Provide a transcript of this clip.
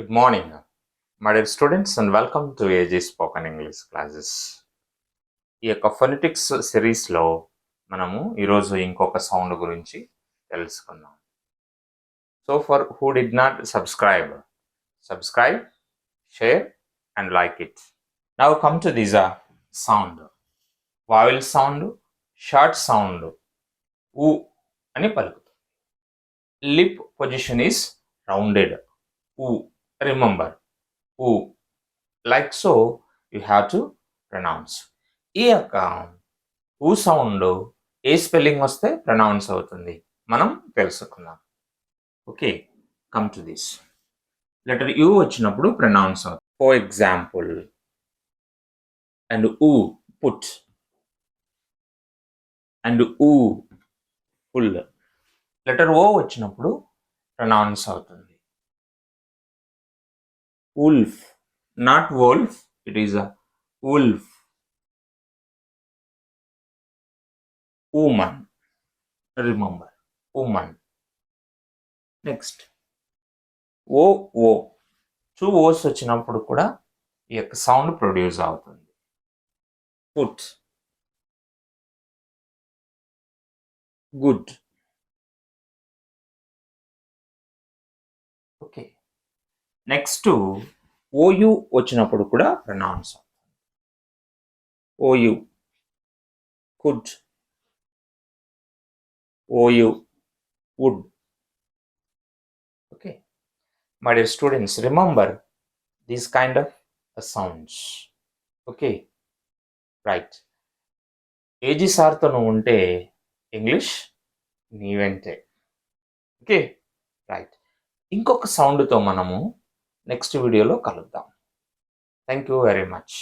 Good morning, my dear students, and welcome to AG Spoken English classes. ఈ యొక్క phonetics సిరీస్లో మనము ఈరోజు ఇంకొక సౌండ్ గురించి తెలుసుకుందాం. So for who did not subscribe, share and like it. Now come to this sound. Vowel sound, short sound ఊ అని పలుకుతుంది. Lip position is rounded. ఊ, రిమెంబర్, ఊ. Like so you have to pronounce. ఈ యొక్క ఊ సౌండ్ ఏ spelling వస్తే ప్రొనౌన్స్ అవుతుంది మనం తెలుసుకుందాం. Okay, come to this. Letter U వచ్చినప్పుడు ప్రొనౌన్స్ అవుతుంది. ఫర్ ఎగ్జాంపుల్, అండ్ ఊ పుట్, అండ్ ఊ ఫుల్. లెటర్ ఓ వచ్చినప్పుడు ప్రొనౌన్స్ అవుతుంది. Wolf, not wolf, it is a wolf. Woman, remember, woman. Next, ఓ ఓ. 2 ఓస్ వచ్చినప్పుడు కూడా ఈ యొక్క సౌండ్ ప్రొడ్యూస్ అవుతుంది. Put, good. Okay, next O U వచ్చినప్పుడు కూడా ప్రొనౌన్స్ అవుతుంది. O U, could. O U, would. Okay, my dear students, remember these kind of sounds. Okay, right. A G సార్తో నువ్వు ఉంటే ఇంగ్లీష్ నీ వెంటే. Okay, right. ఇంకొక సౌండ్తో మనము నెక్స్ట్ వీడియోలో కలుద్దాం. Thank you very much.